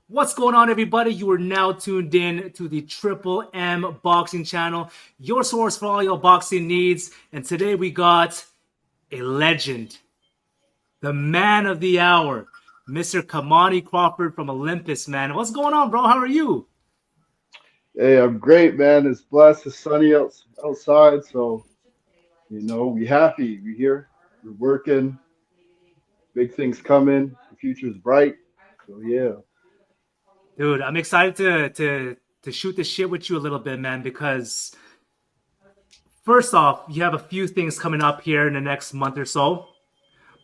What's going on, everybody? You are now tuned in to the Triple M Boxing Channel, your source for all your boxing needs. And today we got a legend, the man of the hour, Mr. Kamani Crawford from Olympus, man. What's going on, bro? How are you? Hey, I'm great, man. It's blessed. It's sunny outside, so we happy. We here. We're working. Big things coming. The future's bright. So yeah. Dude, I'm excited to shoot the shit with you a little bit, man, because first off, you have a few things coming up here in the next month or so.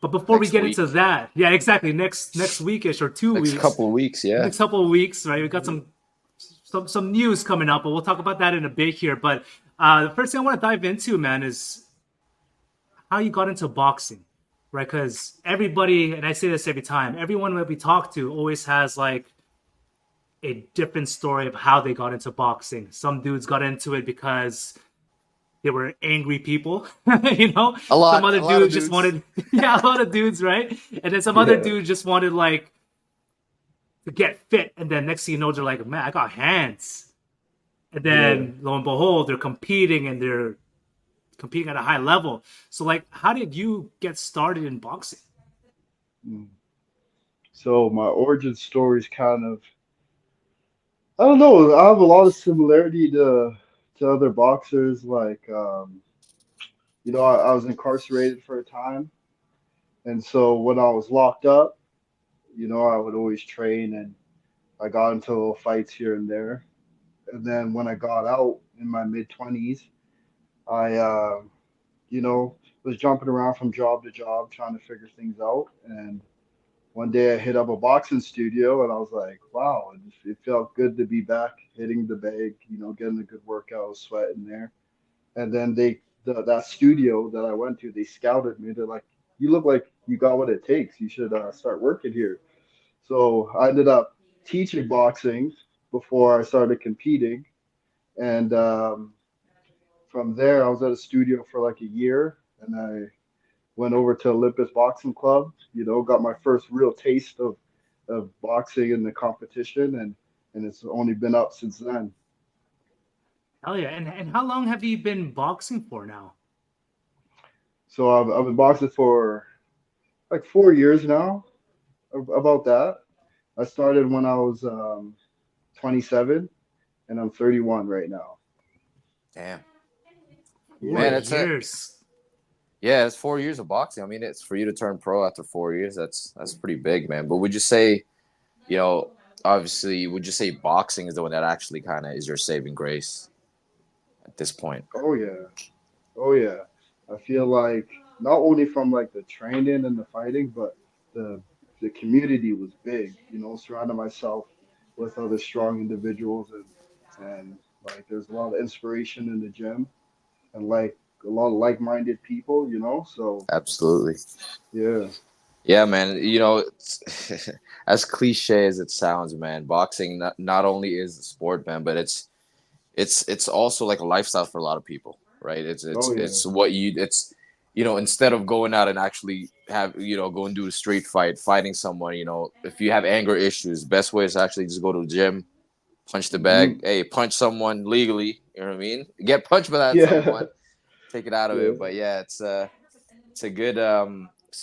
But before we Next get into week, that, yeah, exactly, next weekish or two next weeks, couple of weeks, yeah. next couple of weeks, right? We got some news coming up, but we'll talk about that in a bit here. But the first thing I want to dive into, man, is how you got into boxing, right? Because everybody, and I say this every time, everyone that we talk to always has like a different story of how they got into boxing. Some dudes got into it because they were angry people, you know. A Some lot, other a lot of dudes just dudes. wanted, yeah, a lot of dudes, right? And then some other Yeah. dudes just wanted like to get fit, and then next thing you know, they're like, man, I got hands. And Yeah. then lo and behold, they're competing and they're competing at a high level. So, like, how did you get started in boxing? Mm. So my origin story is kind of I don't know. I have a lot of similarity to other boxers. I was incarcerated for a time, and so when I was locked up, I would always train, and I got into little fights here and there. And then when I got out in my mid 20s, I, was jumping around from job to job trying to figure things out. And one day I hit up a boxing studio and I was like, wow, it felt good to be back hitting the bag, getting a good workout, sweating there. And then that studio that I went to, they scouted me. They're like, you look like you got what it takes. You should start working here. So I ended up teaching boxing before I started competing. And from there, I was at a studio for like a year, and I went over to Olympus Boxing Club. Got my first real taste of boxing in the competition, and it's only been up since then. Hell yeah. And how long have you been boxing for now? So I've been boxing for like 4 years now. About that, I started when I was 27, and I'm 31 right now. Damn, Four man, Yeah. it's a years. yeah, it's 4 years of boxing. I mean, it's for you to turn pro after 4 years. That's pretty big, man. But would you say, you know, obviously, would you say boxing is the one that actually kind of is your saving grace at this point? Oh yeah. Oh yeah, I feel like not only from like the training and the fighting, but the the community was big. Surrounding myself with other strong individuals and like there's a lot of inspiration in the gym and like a lot of like-minded people. So Absolutely. yeah, Yeah, man. It's, as cliche as it sounds, man, boxing not only is a sport, man, but it's also like a lifestyle for a lot of people, right? It's oh it's yeah, it's what you it's instead of going out and actually have go and do a street fight, fighting someone, if you have anger issues, best way is actually just go to the gym, punch the bag, hmm, hey, punch someone legally, you know what I mean? Get punched by that yeah, someone, take it out of yeah. it. But yeah, it's a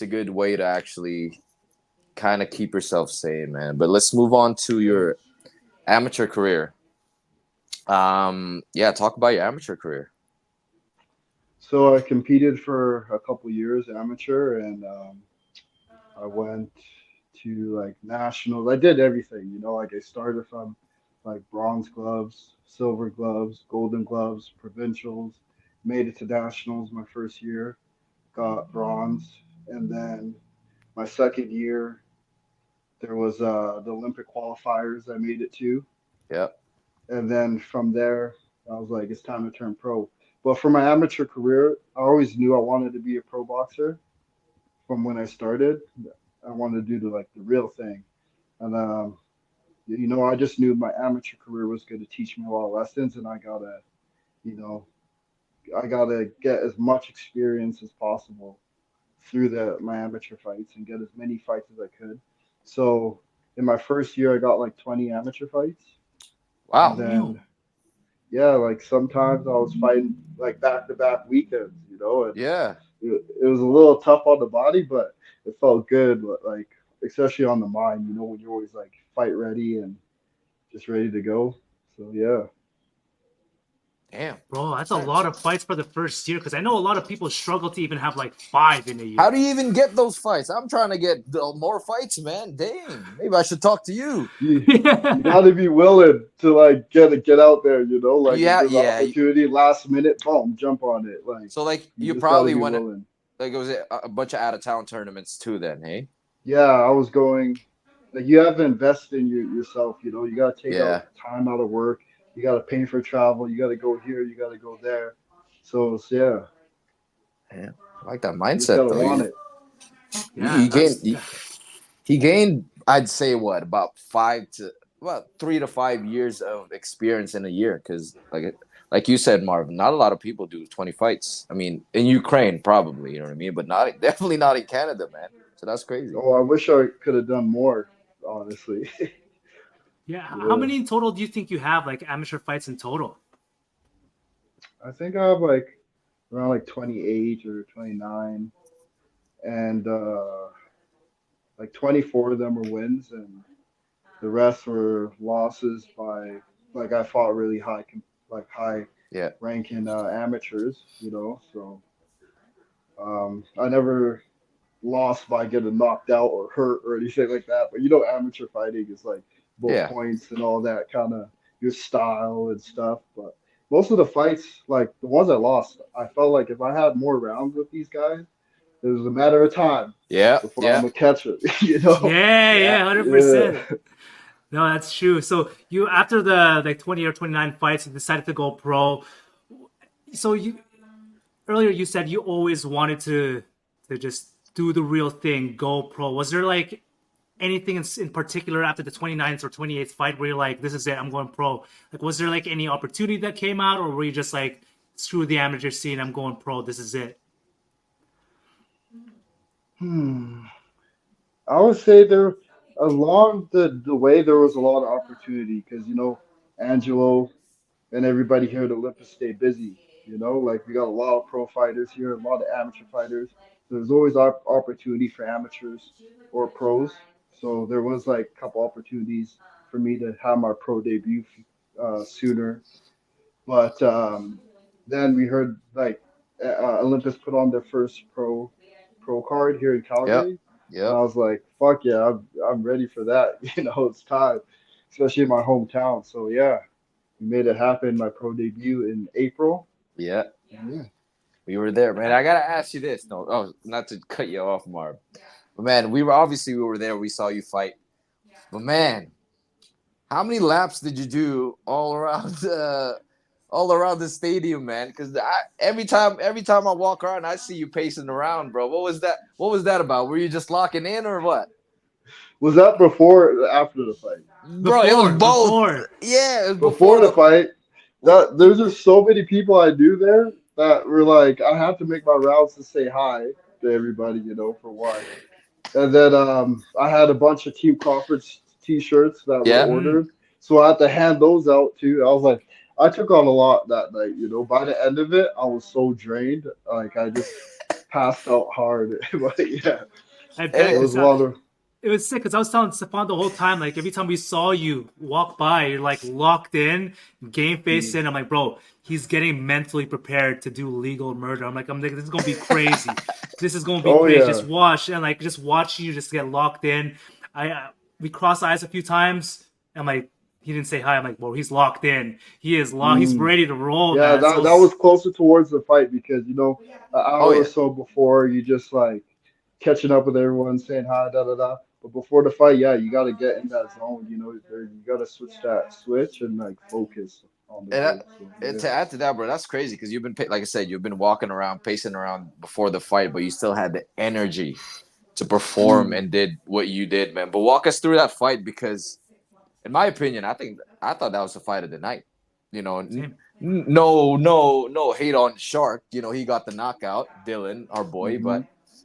good way to actually kind of keep yourself sane, man. But let's move on to your amateur career. Yeah, talk about your amateur career. So I competed for a couple years amateur, and I went to like nationals. I did everything, like I started from like bronze gloves, silver gloves, golden gloves, provincials, made it to nationals my first year, got bronze, and then my second year there was the Olympic qualifiers I made it to, Yep. and then from there I was like, it's time to turn pro. But for my amateur career, I always knew I wanted to be a pro boxer from when I started. I wanted to do the real thing. And I just knew my amateur career was going to teach me a lot of lessons, and you know, I gotta get as much experience as possible through the my amateur fights and get as many fights as I could. So in my first year, I got like 20 amateur fights. And Wow. then, yeah, like sometimes I was fighting like back-to-back weekends, you know, and Yeah. it was a little tough on the body, but it felt good. But like, especially on the mind, you know, when you're always like fight ready and just ready to go. So yeah. Damn. Bro, that's a lot of fights for the first year because I know a lot of people struggle to even have like 5 in a year. How do you even get those fights? I'm trying to get more fights, man. Dang. Maybe I should talk to you. You got to be willing to like get out there, you know, like if Yeah, there's an yeah. opportunity last minute, boom, jump on it. Like So like you you just got to probably be went willing. like it was a bunch of out of town tournaments too. Then, hey. Yeah, I was going. Like you have to invest in yourself, you know. You got to take out Yeah. time out of work. You got to pay for travel. You got to go here. You got to go there. So yeah, Yeah. I like that you just got mindset to though. want it. Yeah, He gained. He gained. I'd say what about 3 to 5 years of experience in a year. Because like you said, Marvin, not a lot of people do 20 fights. I mean, in Ukraine probably, you know what I mean, but not definitely not in Canada, man. So that's crazy. Oh, I wish I could have done more, honestly. yeah. How Yeah. many in total do you think you have, like amateur fights in total? I think I have like around like 28 or 29, and like 24 of them were wins, and the rest were losses by like I fought really like high Yeah. ranking amateurs, you know. So I never lost by getting knocked out or hurt or anything like that. But you know, amateur fighting is like both Yeah. points and all that kind of your style and stuff. But most of the fights, like the ones I lost, I felt like if I had more rounds with these guys, it was a matter of time Yeah. before I'm Yeah. gonna catch it. You know? Yeah, Yeah. yeah, Yeah. 100%. No, that's true. So you after the like 20 or 29 fights, you decided to go pro. So you earlier you said you always wanted to just do the real thing, go pro. Was there like anything in particular after the 29th or 28th fight where you're like, this is it, I'm going pro? Like, was there like any opportunity that came out, or were you just like, screw the amateur scene, I'm going pro, this is it? Hmm. I would say there along the way there was a lot of opportunity because you know Angelo and everybody here at Olympus stay busy. You know, like we got a lot of pro fighters here, a lot of amateur fighters. There's always opportunity for amateurs or pros. So there was like a couple opportunities for me to have my pro debut sooner. But then we heard like Olympus put on their first pro card here in Yep. Calgary, and I Yep. was like, "Fuck yeah, I'm ready for that." You know, it's time, especially in my hometown. So yeah, we made it happen. My pro debut in April. Yeah. Yeah. We were there, man. I gotta ask you this. No, oh, not to cut you off, Marv. But man, we were there. We saw you fight. But man, how many laps did you do all around the stadium, man? Because every time I walk around, I see you pacing around, bro. What was that? What was that about? Were you just locking in or what? Was that before or after the fight? Bro, it was both. Before. Yeah, it was Before before the the. fight, that there's just so many people I knew there that were like, I had to make my rounds to say hi to everybody, you know, for one. And then I had a bunch of Team Crawford's t-shirts that were Yeah, Mm. ordered, so I had to hand those out too. I was like, I took on a lot that night, you know. By the end of it, I was so drained, like I just passed out hard. But yeah, I and it bet was because a lot of. it was sick because I was telling Stefan the whole time, like every time we saw you walk by, you're like locked in, game face in. I'm like, bro, he's getting mentally prepared to do legal murder. I'm like, this is gonna be crazy. This is gonna be Oh crazy. yeah. Just watch and like just watching you just get locked in. We crossed eyes a few times. I'm like, he didn't say hi. I'm like, bro, he's locked in. He is locked. He's Mm. ready to roll, Yeah, man. that was closer towards the fight because you know an oh hour or yeah, so before you just like catching up with everyone, saying hi, da da da. But before the fight, yeah, you got to get in that zone. You know, you got to switch that switch and like focus on the and, go. So and yeah. to add to that, bro, that's crazy because you've been like I said, you've been walking around, pacing around before the fight, but you still had the energy to perform Mm. and did what you did, man. But walk us through that fight because, in my opinion, I thought that was the fight of the night. You know, same. no hate on Shark. You know, he got the knockout, Dylan, our boy. Mhm. But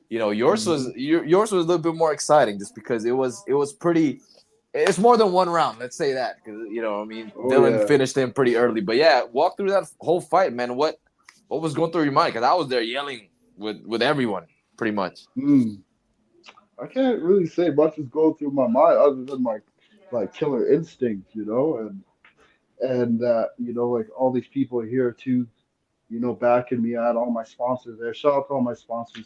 you know, yours was Mhm. yours was a little bit more exciting just because it was pretty. It's more than one round. Let's say that because I mean, Oh Dylan yeah. finished him pretty early. But yeah, walk through that whole fight, man. What was going through your mind? Because I was there yelling with everyone, pretty much. I can't really say much is going through my mind other than my like killer instinct, and that like all these people here too, backing me. I had all my sponsors there. Shout out to all my sponsors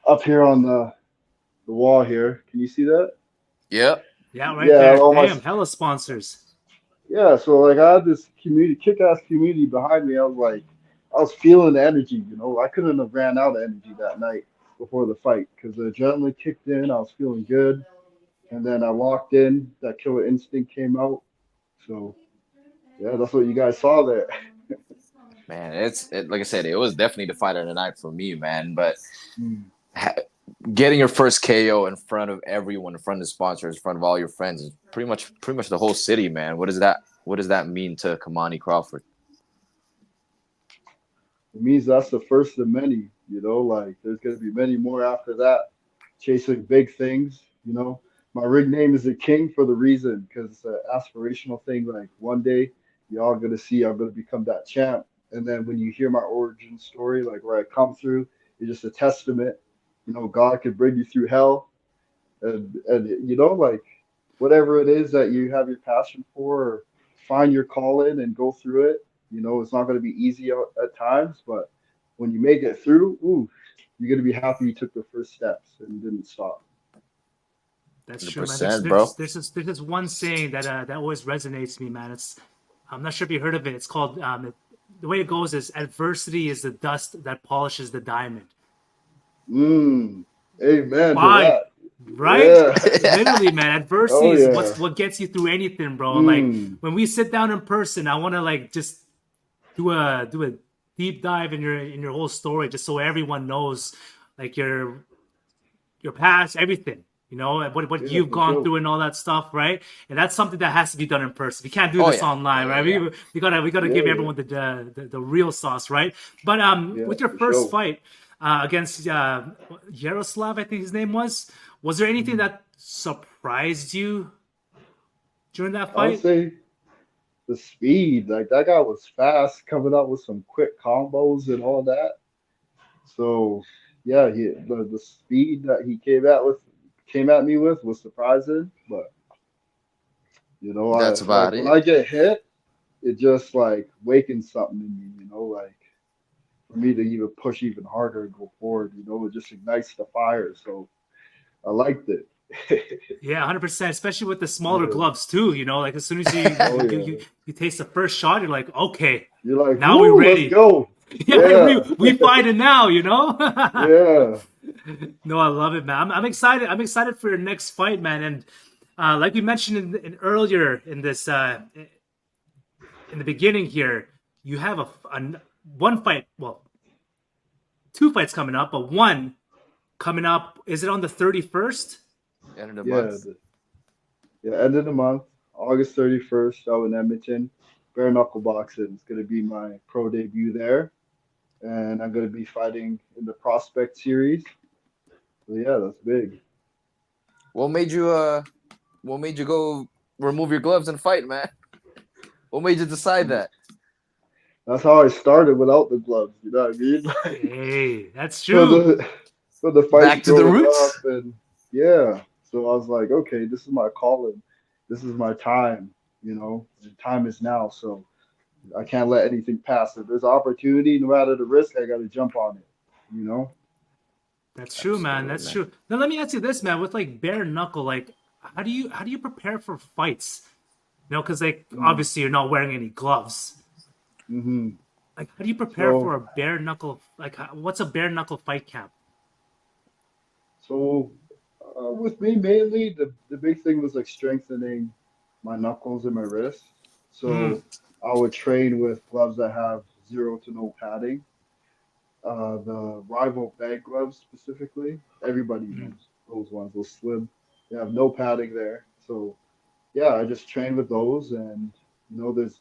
up here on the wall here. Can you see that? Yep. Yeah, right Yeah, there. all my Damn, hella sponsors. yeah. So like I had this community, kick-ass community behind me. I was feeling the energy. I couldn't have ran out of energy that night before the fight because the adrenaline kicked in. I was feeling good, and then I walked in. That killer instinct came out. So yeah, that's what you guys saw there. Man, like I said, it was definitely the fight of the night for me, man. But Mm. getting your first KO in front of everyone, in front of the sponsors, in front of all your friends, is pretty much the whole city, man. What does that mean to Kamani Crawford? It means that's the first of many. Like there's gonna be many more after that, chasing big things. My rig name is the King for the reason, because it's an aspirational thing. Like one day, y'all gonna see I'm gonna become that champ. And then when you hear my origin story, like where I come through, it's just a testament. God could bring you through hell, and like whatever it is that you have your passion for, or find your call in and go through it. It's not going to be easy at times, but when you make it through, ooh, you're going to be happy you took the first steps and didn't stop. That's true, man. 100%, bro. There's this one saying that always resonates with me, man. I'm not sure if you heard of it. It's called the way it goes is adversity is the dust that polishes the diamond. Amen to Why? that. Right? Yeah. Literally, man. Adversity Oh is yeah. what gets you through anything, bro. Like Mm. when we sit down in person, I want to like just do a deep dive in your whole story, just so everyone knows like your past, everything. What Yeah, you've for gone sure. through and all that stuff, right? And that's something that has to be done in person. We can't do Oh this yeah, online, right? yeah. We gotta Yeah, give yeah, everyone the real sauce, right? But yeah, with your for first sure. fight against Yaroslav, I think his name was there anything Mm. that surprised you during that I would fight? say the speed, like that guy was fast, coming up with some quick combos and all that. So yeah, the speed that he came at me with was surprising. But I That's like about when it. I get hit, it just like wakens something in me. Like for me to even push even harder and go forward. It just ignites the fire. So I liked it. Yeah, 100%. Especially with the smaller Yeah. gloves too. Like as soon as you Oh you, yeah. you, you taste the first shot, you're like, okay, You're like, now we're woo, let's ready. go. Yeah, we Yeah. we fighting now. Yeah. No, I love it, man. I'm excited. I'm excited for your next fight, man. And like we mentioned in earlier in this in the beginning here, you have one fight. Well, two fights coming up, but one coming up. Is it on the 31st? End of the Yeah. month. End of the month, August 31st, out in Edmonton. Bare knuckle boxing. It's going to be my pro debut there. And I'm going to be fighting in the Prospect Series. So, yeah, that's big. What made you What made you go remove your gloves and fight, man? What made you decide that? That's how I started without the gloves. You know what I mean? Like, Hey, that's for true. the fights Back to the growing roots. up. And yeah. So I was like, okay, this is my calling. This is my time. The time is now. So I can't let anything pass. If there's opportunity, no matter the risk, I got to jump on it. You know? That's true, man. Absolutely, That's man. true. Now let me ask you this, man. With like bare knuckle, like how do you prepare for fights? Because like Mm. obviously you're not wearing any gloves. Hmm. Like how do you prepare for So, a bare knuckle? Like what's a bare knuckle fight camp? so with me mainly, the big thing was like strengthening my knuckles and my wrists. Mm, So I would train with gloves that have zero to no padding. The rival bag gloves specifically, everybody mm. knows those ones, those slim. They have no padding there. So yeah, I just train with those, and there's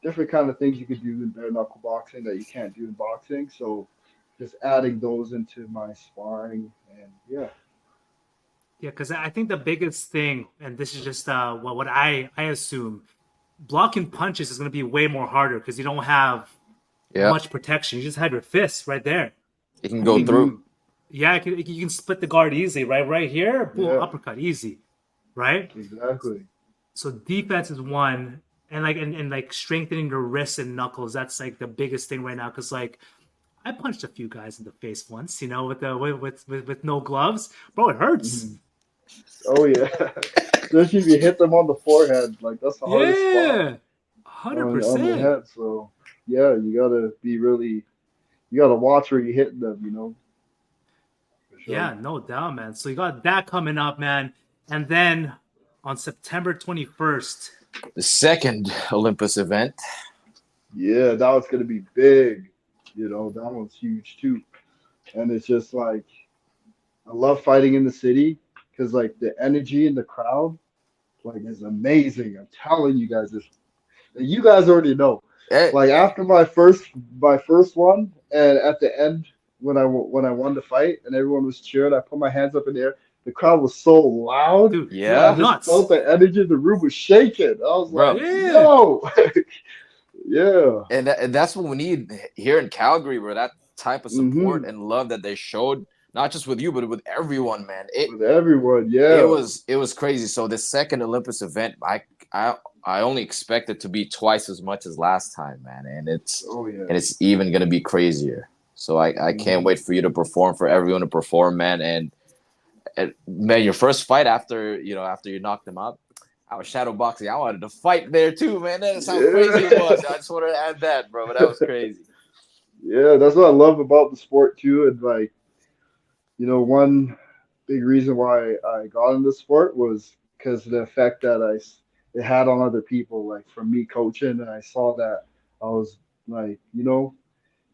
different kind of things you could do in bare knuckle boxing that you can't do in boxing. So just adding those into my sparring, and yeah. Yeah, because I think the biggest thing, and this is just what I assume, blocking punches is going to be way more harder because you don't have Yeah, much protection. You just have your fists right there. it can I go think, through. yeah, you can split the guard easy, right? Right here, boom, Yeah, uppercut, easy, right? exactly. So defense is one, and like strengthening your wrists and knuckles. That's like the biggest thing right now. Because like I punched a few guys in the face once, you know, with no gloves, bro. It hurts. Mhm. Oh yeah, especially if you hit them on the forehead, like that's the hardest spot Yeah, hundred on the percent. head. So yeah, you gotta be really, you gotta watch where you hit them, you know, for sure. Yeah, no doubt, man. So you got that coming up, man, and then on September 21st. The second Olympus event. Yeah, that was gonna be big. You know, that one's huge too. And it's just like I love fighting in the city because like the energy in the crowd like is amazing. I'm telling you guys this. You guys already know. Eh, Like after my first one, and at the end when I won the fight and everyone was cheering, I put my hands up in the air. The crowd was so loud. Dude, they I went yeah, just nuts. felt the energy. The room was shaking. I was bro. like, Yeah. yo, yeah. And that's what we need here in Calgary, bro. That type of support Hmm. and love that they showed, not just with you, but with everyone, man. It With everyone, it yeah. was it was crazy. So the second Olympus event, I I only expect it to be twice as much as last time, man. Oh yeah. And it's even gonna be crazier. So I can't Hmm. wait for you to perform, for everyone to perform, man. And man, your first fight after after you knocked them out, I was shadow boxing. I wanted to fight there too, man. That's how crazy it Yeah. was. I just wanted to add that, bro. But that was crazy. Yeah, that's what I love about the sport too. And like, one big reason why I got into sport was because of the effect that it had on other people. Like from me coaching, and I saw that I was like,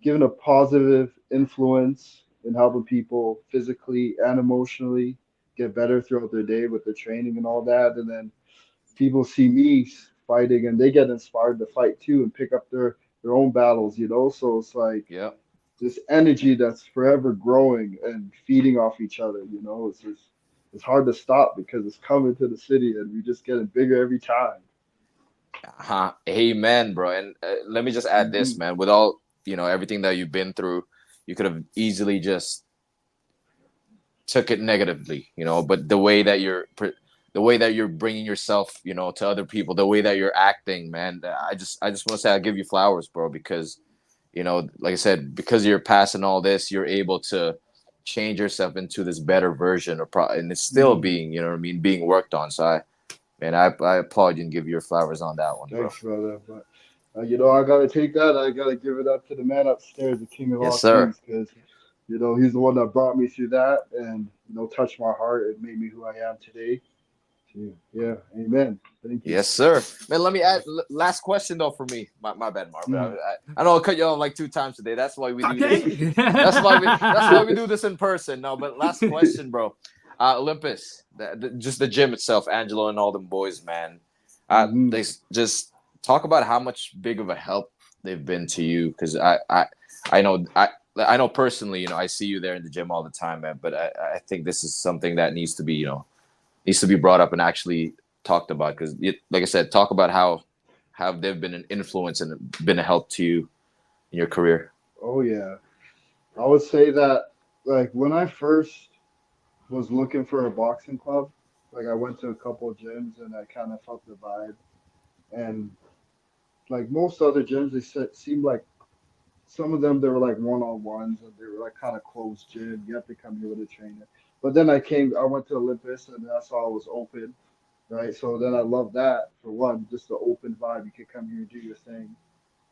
giving a positive influence in helping people physically and emotionally get better throughout their day with their training and all that. And then people see me fighting and they get inspired to fight too and pick up their own battles. So it's like Yep. this energy that's forever growing and feeding off each other. It's hard to stop because it's coming to the city and we're just getting bigger every time. Amen, bro. And let me just add this, Hmm. man. With all everything that you've been through, you could have easily just took it negatively, but the way that you're bringing yourself, to other people, the way that you're acting, man, I just want to say I give you flowers, bro, because like I said, because you're passing all this, you're able to change yourself into this better version and it's still Hmm. being, what I mean, being worked on. So I applaud you and give you your flowers on that one, bro. Thanks, brother. But I gotta take that. I gotta give it up to the man upstairs, the king of Yes, all sir. kings, because he's the one that brought me through that and touched my heart and made me who I am today. So, yeah, amen. Thank you. Yes, sir. Man, let me add last question though for me. My bad, Marvin. Mm. I know I cut you off like 2 times today. That's why we do this. Okay. That's why we do this in person. No, but last question, bro. Olympus, just the gym itself, Angelo and all them boys, man. Hmm. They just talk about how much big of a help they've been to you, because I know personally, I see you there in the gym all the time, man. But I think this is something that needs to be brought up and actually talked about, because like I said, talk about how they've been an influence and been a help to you in your career. Oh yeah, I would say that like when I first was looking for a boxing club, like I went to a couple of gyms and I kind of felt the vibe, and like most other gyms, seemed like some of them they were like one-on-ones and they were like kind of closed gym. You have to come here with a trainer. But then I went to Olympus and I saw it was open, right? So then I loved that for one, just the open vibe. You could come here and do your thing.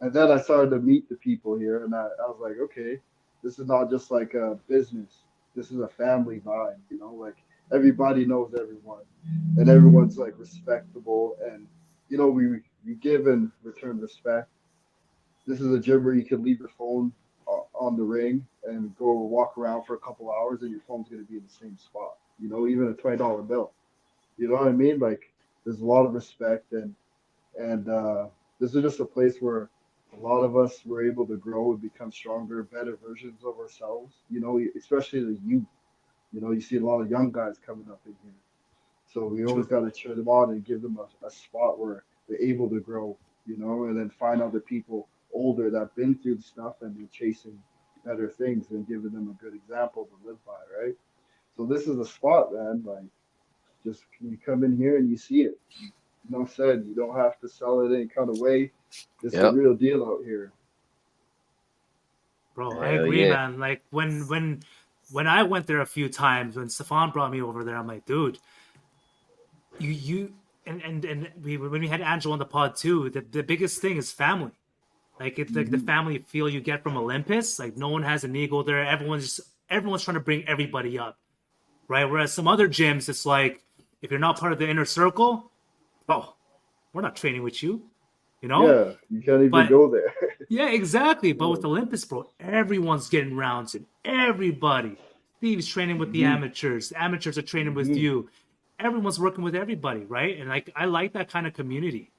And then I started to meet the people here and I was like, okay, this is not just like a business. This is a family vibe. Like everybody knows everyone and everyone's like respectable and we give and return respect. This is a gym where you can leave your phone on the ring and go walk around for a couple hours, and your phone's going to be in the same spot. Even a $20 bill. You know what I mean? Like, there's a lot of respect, and this is just a place where a lot of us were able to grow and become stronger, better versions of ourselves. Especially the youth. You know, you see a lot of young guys coming up in here. So we always got to cheer them on and give them a spot where they're able to grow, you know, and then find other people older that have been through the stuff and they're chasing better things and giving them a good example to live by, right? So this is a spot, man. Like, just you come in here and you see it. No said, you don't have to sell it any kind of way. It's the Yep. real deal out here. Bro, I Hell agree, yeah. man. Like when I went there a few times, when Stefan brought me over there, I'm like, dude, you and we when we had Angelo on the pod too, the biggest thing is family. Like it's like the Hmm. family feel you get from Olympus. Like no one has an ego there. Everyone's trying to bring everybody up, right? Whereas some other gyms, it's like if you're not part of the inner circle, oh, we're not training with you, you know. Yeah, you can't even But go there. yeah, exactly. But with Yeah. Olympus, bro, everyone's getting rounds in. Everybody. Steve's training with the Hmm. amateurs. The amateurs are training with Hmm. you. Everyone's working with everybody, right? And like I like that kind of community.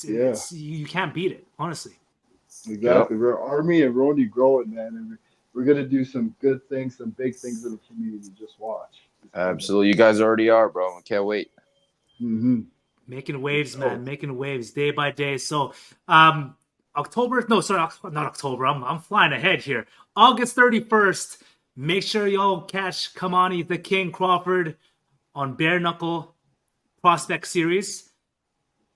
Yeah, It's you can't beat it, honestly. Yep. exactly. We're Army and we're only growing, man, and we're gonna do some good things, some big things in the community. Just watch. It's coming. Absolutely. You guys already are, bro. I can't wait. Hmm. Making For waves, sure. man, making waves day by day. So, um, October, no, sorry, not October. I'm flying ahead here. August 31st. Make sure y'all catch Kamani the King Crawford on Bare Knuckle Prospect Series.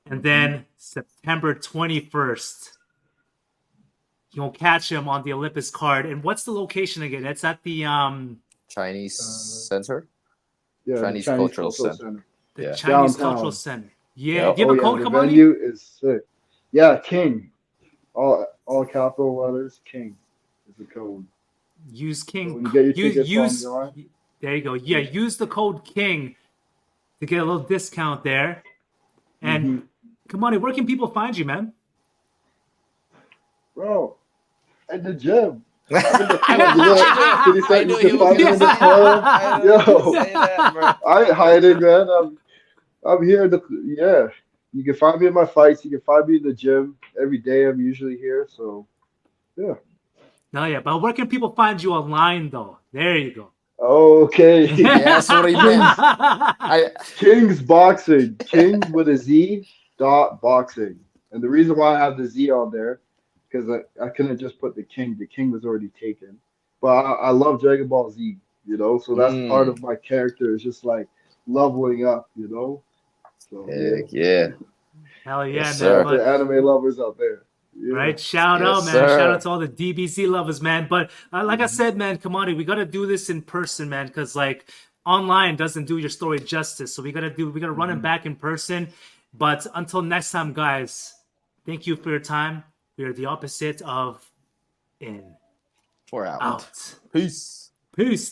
And Hmm. then September 21st, you'll catch him on the Olympus card. And what's the location again? It's at Chinese Uh, Center? yeah, the Chinese Chinese Cultural Cultural Center. Center the Yeah. Chinese Cultural downtown. Center. Yeah. Yep. Do you Oh have a yeah, code, the Kamani? venue is sick. Yeah, King. All capital letters. King is the code. Use So King. when you get your tickets Use. online, There you go. Yeah, yeah. use the code King to get a little discount there. And Hmm. Kamani, where can people find you, man? Bro, at the gym. I'm in the club. You know, I can you knew I say you knew he can was find me gonna in the say that. club? I knew he was gonna Yo, say that, bro. I ain't hiding, man. I'm here. Yeah, you can find me in my fights. You can find me in the gym every day. I'm usually here. So yeah. No, yeah, but where can people find you online, though? There you go. Okay. Yeah, that's what he meant. Kings I Kings Boxing. Kings with a Z dot boxing. And the reason why I have the Z on there, because I couldn't just put the King. The King was already taken. But I love Dragon Ball Z, you know, so that's part mm, of my character is just like leveling up, you know? So yeah. heck yeah. Hell Yes, yeah, Shout man. out sir. to But anime lovers out there. Yeah. right, shout Yes, out, man. Shout out sir. to all the DBC lovers, man. But like I Mhm. said, man, Kamani, we gotta do this in person, man, because like online doesn't do your story justice. So we gotta run it Mhm. back in person. But until next time, guys, thank you for your time. We are the opposite of in We're out. out. Peace. Peace.